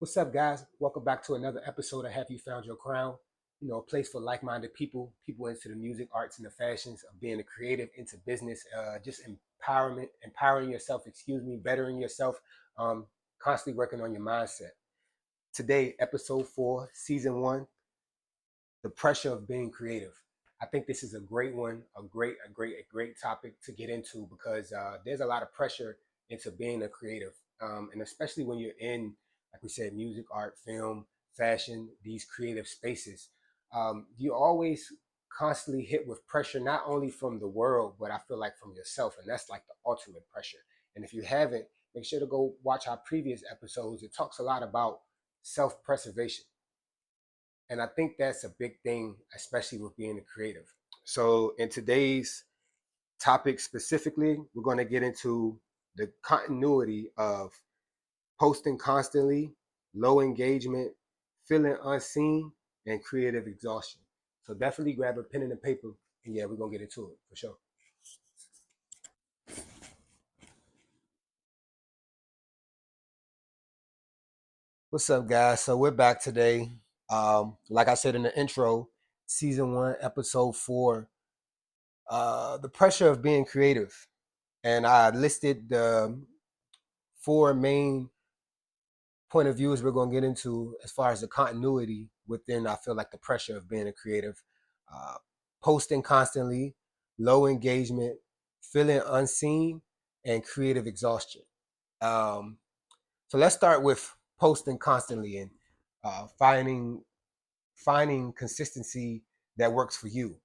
What's up, guys? Welcome back to another episode of Have You Found Your Crown? A place for like-minded people, people into the music, arts, and the fashions of being a creative, into business, just empowering yourself, bettering yourself, um, constantly working on your mindset. Today, episode 4, season 1, the pressure of being creative. I think this is a great one, a great topic to get into because there's a lot of pressure into being a creative, and especially when you're in, like we said, music, art, film, fashion, these creative spaces. You always constantly hit with pressure, not only from the world, but I feel like from yourself, and that's like the ultimate pressure. And if you haven't, make sure to go watch our previous episodes. It talks a lot about self-preservation, and I think that's a big thing, especially with being a creative. So, in today's topic specifically, we're going to get into the continuity of posting constantly, low engagement, feeling unseen, and creative exhaustion. So, definitely grab a pen and a paper, and yeah, we're going to get into it for sure. What's up, guys? So, we're back today. Like I said in the intro, season 1, episode 4, the pressure of being creative. And I listed the 4 main point of views we're going to get into as far as the continuity within, I feel like, the pressure of being a creative. Uh, Posting constantly, low engagement, feeling unseen, and creative exhaustion. Um, so let's start with posting constantly and finding consistency that works for you.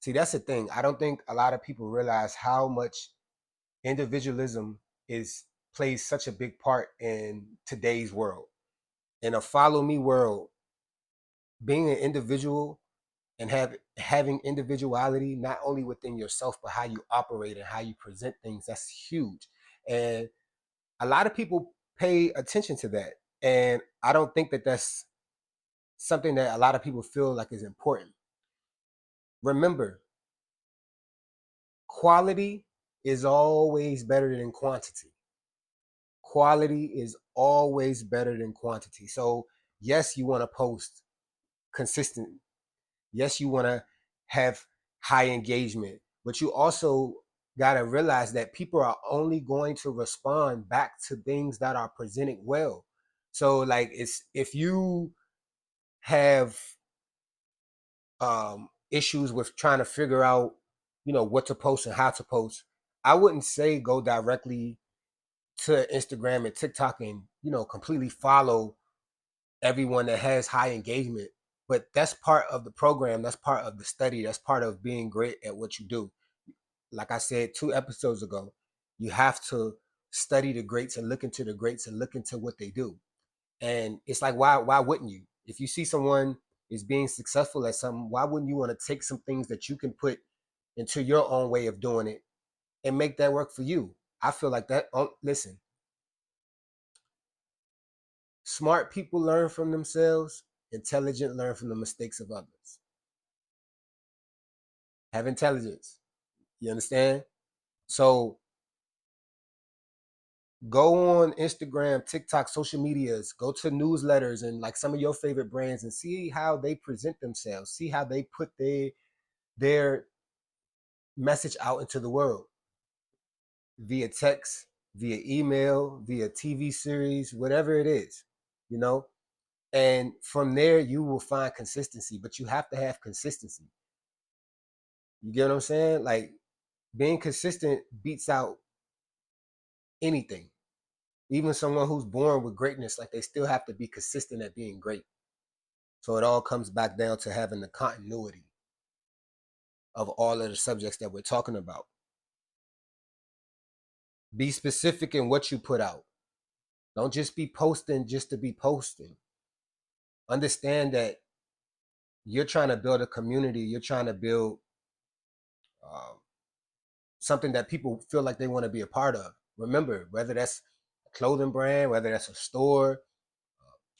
See, that's the thing. I don't think a lot of people realize how much individualism is plays such a big part in today's world. In a follow me world, being an individual and having individuality not only within yourself but how you operate and how you present things, that's huge. And a lot of people pay attention to that. And I don't think that that's something that a lot of people feel like is important. Remember, quality is always better than quantity. Quality is always better than quantity. So, yes, you want to post consistent. Yes, you want to have high engagement, but you also got to realize that people are only going to respond back to things that are presented well. So, like, it's if you have issues with trying to figure out, what to post and how to post, I wouldn't say go directly to Instagram and TikTok and completely follow everyone that has high engagement. But that's part of the program, that's part of the study, that's part of being great at what you do. Like I said 2 episodes ago, you have to study the greats and look into the greats and look into what they do. And it's like, why wouldn't you? If you see someone is being successful at something, why wouldn't you want to take some things that you can put into your own way of doing it and make that work for you? I feel like that. Listen, smart people learn from themselves, intelligent learn from the mistakes of others. Have intelligence. You understand? So go on Instagram, TikTok, social medias, go to newsletters and like some of your favorite brands and see how they present themselves. See how they put their message out into the world via text, via email, via TV series, whatever it is, you know? And from there you will find consistency, but you have to have consistency. You get what I'm saying? Like, being consistent beats out anything. Even someone who's born with greatness, like, they still have to be consistent at being great. So it all comes back down to having the continuity of all of the subjects that we're talking about. Be specific in what you put out. Don't just be posting just to be posting. Understand that you're trying to build a community. You're trying to build uh, something that people feel like they want to be a part of. Remember, whether that's a clothing brand, whether that's a store,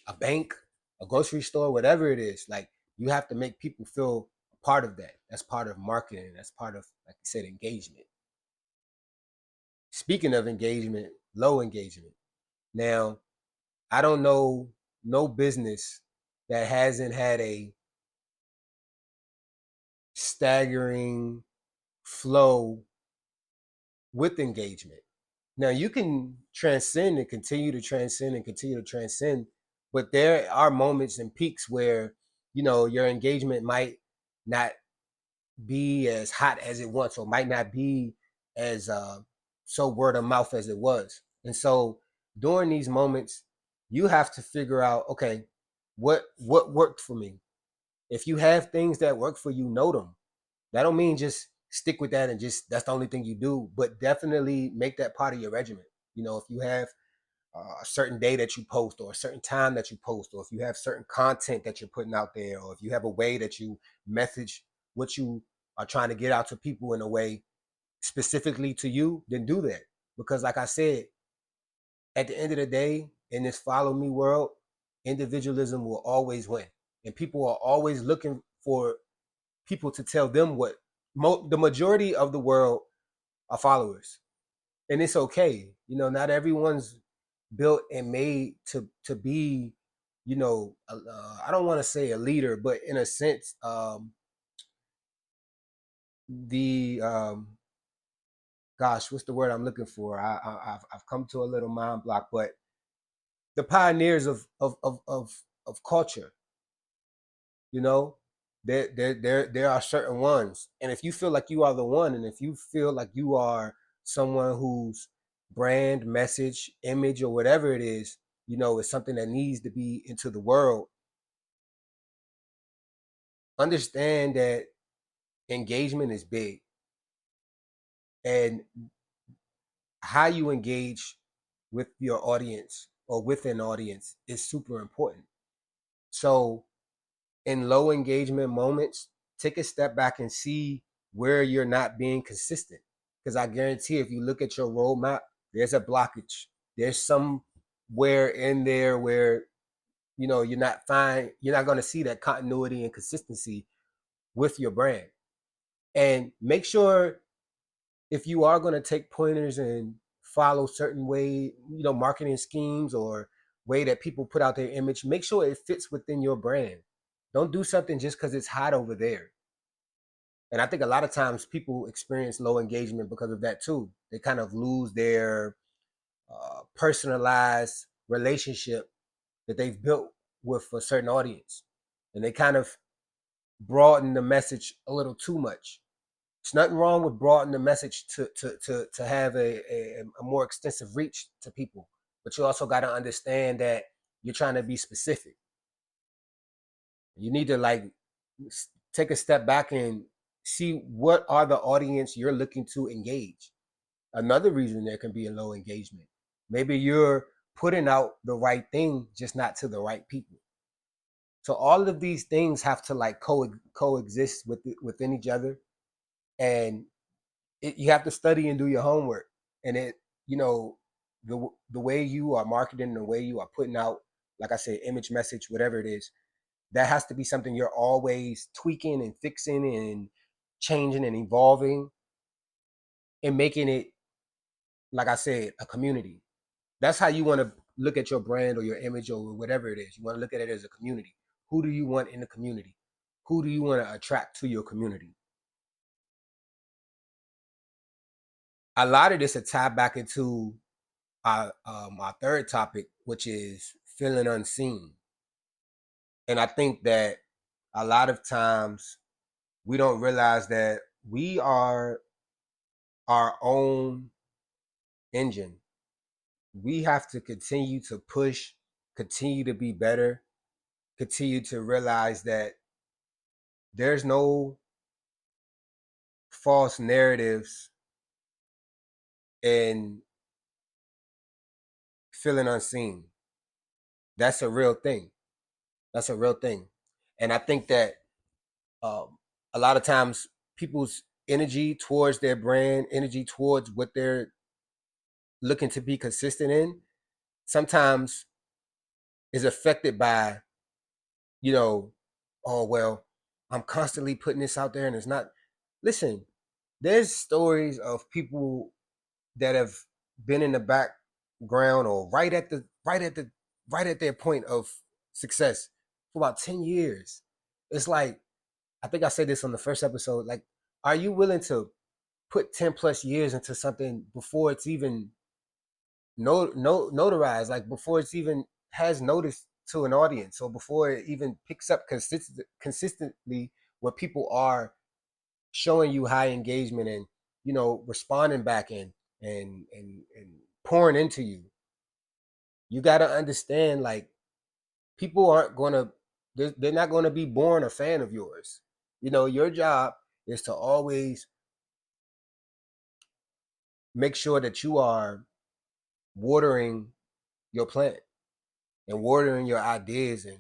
a bank, a grocery store, whatever it is, like, you have to make people feel a part of that. That's part of marketing. That's part of, like you said, engagement. Speaking of engagement, low engagement. Now, I don't know no business that hasn't had a staggering flow with engagement. Now you can transcend and continue to transcend and continue to transcend, but there are moments and peaks where your engagement might not be as hot as it once, or might not be as so word of mouth as it was. And so during these moments, you have to figure out, okay, what worked for me. If you have things that work for you, know them. That don't mean just stick with that and just that's the only thing you do, but definitely make that part of your regimen. If you have a certain day that you post, or a certain time that you post, or if you have certain content that you're putting out there, or if you have a way that you message what you are trying to get out to people in a way specifically to you, then do that. Because like I said, at the end of the day, in this follow me world, individualism will always win. And people are always looking for people to tell them what. The majority of the world are followers. And it's okay. Not everyone's built and made to be, I don't want to say a leader, but in a sense, the gosh, what's the word I'm looking for? I've come to a little mind block, but the pioneers of culture, you know, there are certain ones, and if you feel like you are the one, and if you feel like you are someone whose brand, message, image, or whatever it is, is something that needs to be into the world, understand that engagement is big, and how you engage with your audience or with an audience is super important. So in low engagement moments, take a step back and see where you're not being consistent. Because I guarantee if you look at your roadmap, there's a blockage. There's somewhere in there where you're not going to see that continuity and consistency with your brand. And make sure, if you are going to take pointers and follow certain way, marketing schemes or way that people put out their image, make sure it fits within your brand. Don't do something just because it's hot over there. And I think a lot of times people experience low engagement because of that too. They kind of lose their personalized relationship that they've built with a certain audience, and they kind of broaden the message a little too much. There's nothing wrong with broadening the message to have a more extensive reach to people, but you also got to understand that you're trying to be specific. You need to take a step back and see what are the audience you're looking to engage. Another reason there can be a low engagement, maybe you're putting out the right thing, just not to the right people. So all of these things have to coexist within each other, and you have to study and do your homework. And you know, the way you are marketing, the way you are putting out, like I said, image, message, whatever it is, that has to be something you're always tweaking and fixing and changing and evolving and making it, like I said, a community. That's how you want to look at your brand or your image or whatever it is. You want to look at it as a community. Who do you want in the community? Who do you want to attract to your community? A lot of this will tie back into our third topic, which is feeling unseen. And I think that a lot of times we don't realize that we are our own engine. We have to continue to push, continue to be better, continue to realize that there's no false narratives in feeling unseen. That's a real thing. That's a real thing. And I think that a lot of times people's energy towards their brand, energy towards what they're looking to be consistent in, sometimes is affected by, you know, oh, well, I'm constantly putting this out there and it's not. Listen, there's stories of people that have been in the background or right at their point of success for about 10 years. It's like, I think I said this on the first episode. Like, are you willing to put 10 plus years into something before it's even notarized, like before it's even has notice to an audience, or before it even picks up consistently, where people are showing you high engagement and responding back and pouring into you? You got to understand, like, people aren't gonna they're not gonna be born a fan of yours. Your job is to always make sure that you are watering your plant and watering your ideas, and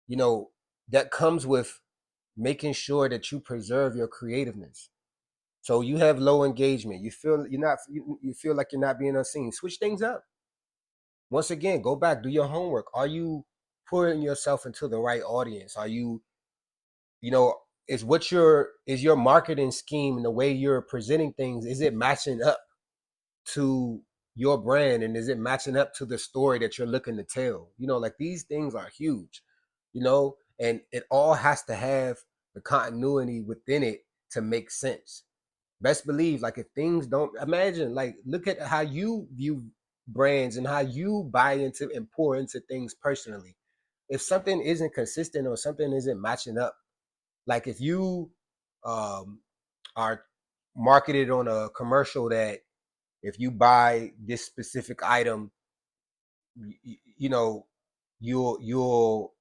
you know that comes with making sure that you preserve your creativeness. So you have low engagement, you feel like you're not being unseen, switch things up. Once again, go back, do your homework. Are you pouring yourself into the right audience? Are you you know is your marketing scheme and the way you're presenting things, is it matching up to your brand, and is it matching up to the story that you're looking to tell? Like, these things are huge, and it all has to have the continuity within it to make sense. Best believe, like, if things don't, imagine, like, look at how you view brands and how you buy into and pour into things personally. If something isn't consistent or something isn't matching up, like if you um, are marketed on a commercial that if you buy this specific item, you know, you'll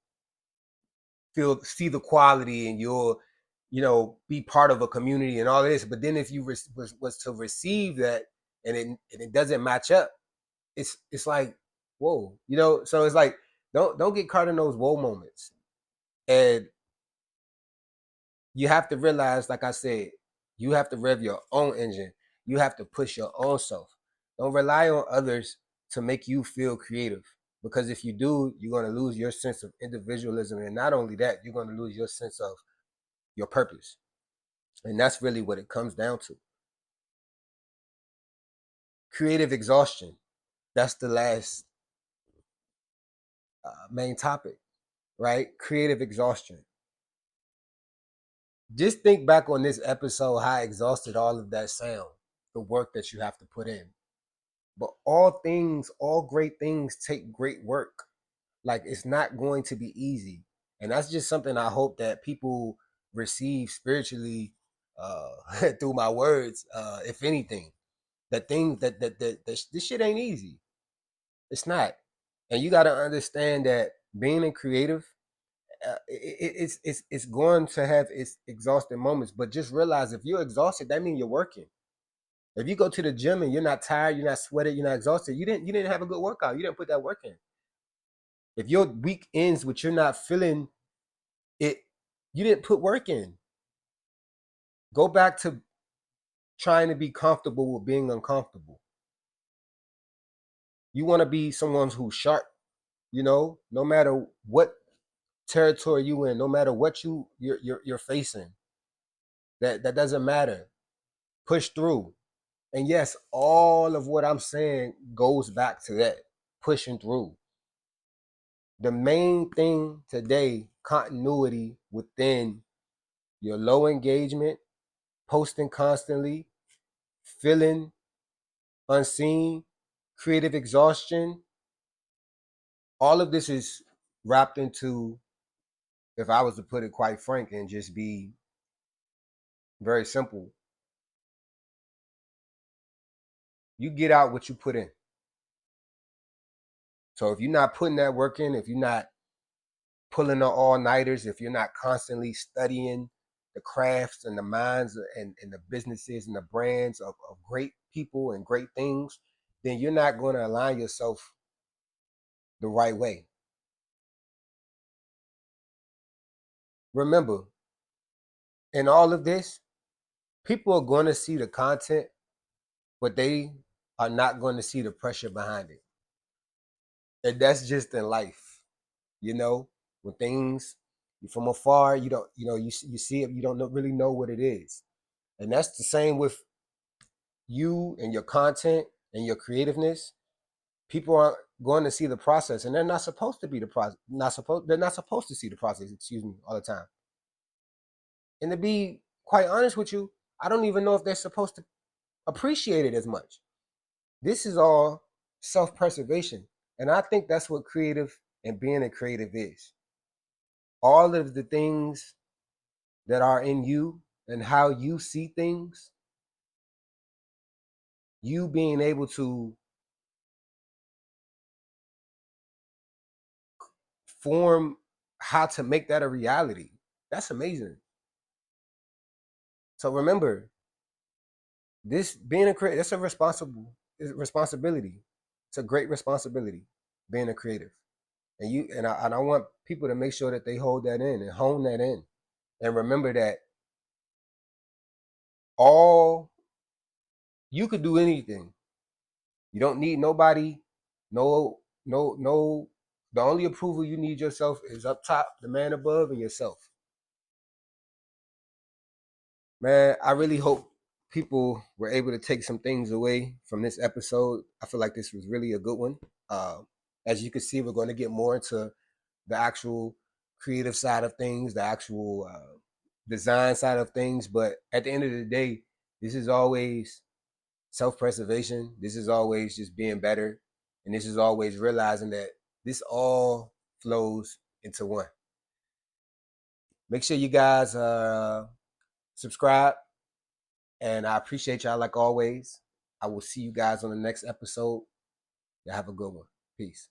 see the quality, and you'll be part of a community and all this. But then if you was to receive that, and it doesn't match up, it's like, whoa, so it's like, don't get caught in those whoa moments. And you have to realize, like I said, you have to rev your own engine. You have to push your own self. Don't rely on others to make you feel creative. Because if you do, you're going to lose your sense of individualism. And not only that, you're going to lose your sense of your purpose. And that's really what it comes down to. Creative exhaustion. That's the last main topic, right? Creative exhaustion. Just think back on this episode, how exhausted all of that sound, the work that you have to put in. But all great things take great work. Like, it's not going to be easy. And that's just something I hope that people receive spiritually, through my words. If anything, that things that this shit ain't easy. It's not. And you got to understand that being a creative, it's going to have its exhausting moments. But just realize, if you're exhausted, that means you're working. If you go to the gym and you're not tired, you're not sweated, you're not exhausted, you didn't have a good workout. You didn't put that work in. If your week ends with you're not feeling it, you didn't put work in. Go back to trying to be comfortable with being uncomfortable. You want to be someone who's sharp, no matter what territory you in, no matter what you're facing. That doesn't matter. Push through. And yes, all of what I'm saying goes back to that, pushing through. The main thing today, continuity within your low engagement, posting constantly, feeling unseen, creative exhaustion. All of this is wrapped into, if I was to put it quite frank and just be very simple, you get out what you put in. So if you're not putting that work in, if you're not pulling the all-nighters, if you're not constantly studying the crafts and the minds and the businesses and the brands of great people and great things, then you're not going to align yourself the right way. Remember, in all of this, people are going to see the content, but they are not going to see the pressure behind it. And that's just in life, when things from afar, you don't, you see it, you don't really know what it is. And that's the same with you and your content and your creativeness. People aren't going to see the process, and they're not supposed to be the process. They're not supposed to see the process. Excuse me, all the time. And to be quite honest with you, I don't even know if they're supposed to appreciate it as much. This is all self-preservation, and I think that's what creative and being a creative is. All of the things that are in you and how you see things, you being able to form how to make that a reality. That's amazing. So remember, this being a creative, that's a responsibility. It's a great responsibility being a creative. And I want people to make sure that they hold that in and hone that in. And remember that all you could do anything. You don't need nobody, no. The only approval you need yourself is up top, the man above, and yourself. Man, I really hope people were able to take some things away from this episode. I feel like this was really a good one. Uh, as you can see, we're going to get more into the actual creative side of things, the actual design side of things. But at the end of the day, this is always self-preservation. This is always just being better. And this is always realizing that this all flows into one. Make sure you guys subscribe. And I appreciate y'all like always. I will see you guys on the next episode. Y'all have a good one. Peace.